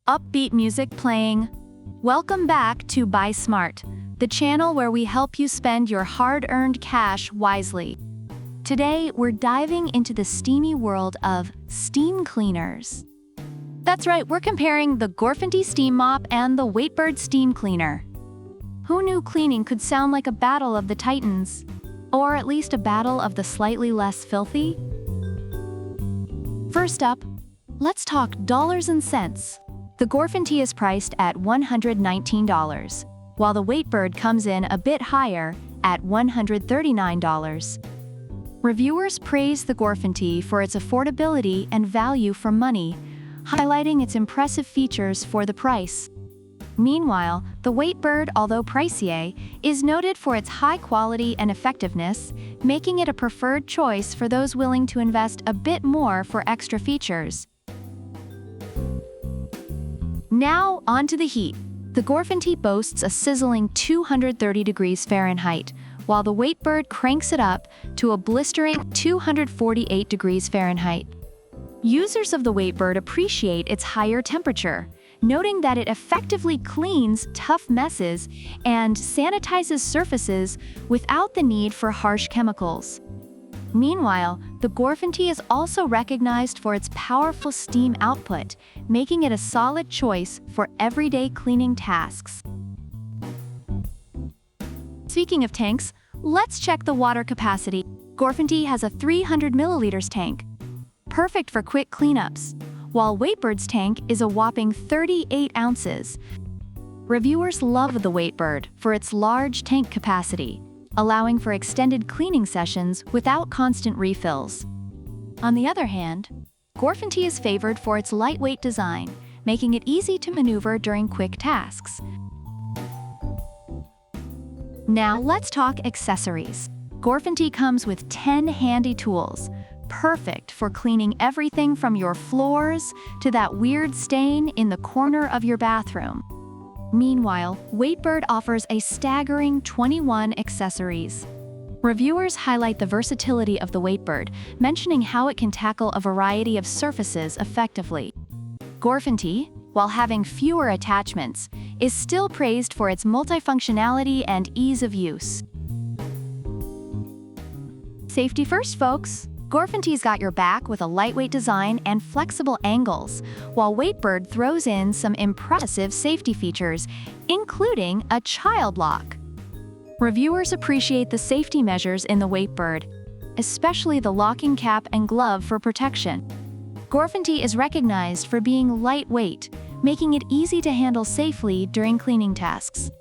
upbeat music playing. Welcome back to Buy Smart, the channel where we help you spend your hard-earned cash wisely. Today, we're diving into the steamy world of steam cleaners. That's right, we're comparing the GorFanty Steam Mop and the Waitbird Steam Cleaner. Who knew cleaning could sound like a battle of the titans? Or at least a battle of the slightly less filthy? First up, let's talk dollars and cents. The GorFanty is priced at $119, while the Waitbird comes in a bit higher at $139. Reviewers praise the GorFanty for its affordability and value for money, highlighting its impressive features for the price. Meanwhile, the Waitbird, although pricier, is noted for its high quality and effectiveness, making it a preferred choice for those willing to invest a bit more for extra features. Now, on to the heat. The GorFanty boasts a sizzling 230 degrees Fahrenheit, while the Waitbird cranks it up to a blistering 248 degrees Fahrenheit. Users of the Waitbird appreciate its higher temperature, noting that it effectively cleans tough messes and sanitizes surfaces without the need for harsh chemicals. Meanwhile, the GorFanty is also recognized for its powerful steam output, making it a solid choice for everyday cleaning tasks. Speaking of tanks, let's check the water capacity. GorFanty has a 300 milliliters tank, perfect for quick cleanups, while Waitbird's tank is a whopping 38 ounces. Reviewers love the Waitbird for its large tank capacity, allowing for extended cleaning sessions without constant refills. On the other hand, GorFanty is favored for its lightweight design, making it easy to maneuver during quick tasks. Now let's talk accessories. GorFanty comes with 10 handy tools, perfect for cleaning everything from your floors to that weird stain in the corner of your bathroom. Meanwhile, Waitbird offers a staggering 21 accessories. Reviewers highlight the versatility of the Waitbird, mentioning how it can tackle a variety of surfaces effectively. GorFanty, while having fewer attachments, is still praised for its multifunctionality and ease of use. Safety first, folks! GorFanty's got your back with a lightweight design and flexible angles, while Waitbird throws in some impressive safety features, including a child lock. Reviewers appreciate the safety measures in the Waitbird, especially the locking cap and glove for protection. GorFanty is recognized for being lightweight, making it easy to handle safely during cleaning tasks.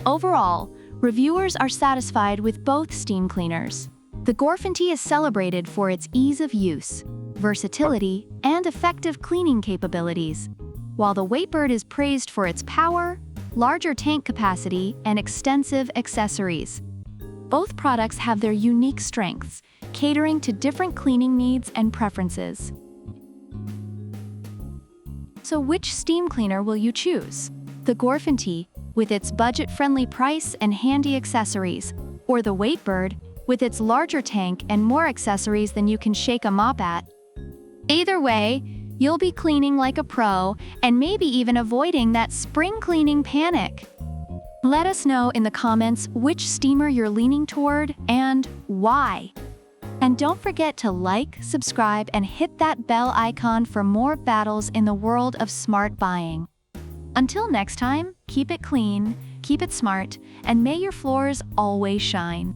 Overall, reviewers are satisfied with both steam cleaners. The GorFanty is celebrated for its ease of use, versatility, and effective cleaning capabilities, while the Waitbird is praised for its power, larger tank capacity, and extensive accessories. Both products have their unique strengths, catering to different cleaning needs and preferences. So which steam cleaner will you choose? The GorFanty, with its budget-friendly price and handy accessories, or the Waitbird, with its larger tank and more accessories than you can shake a mop at? Either way, you'll be cleaning like a pro and maybe even avoiding that spring cleaning panic. Let us know in the comments which steamer you're leaning toward and why. And don't forget to like, subscribe, and hit that bell icon for more battles in the world of smart buying. Until next time, keep it clean, keep it smart, and may your floors always shine.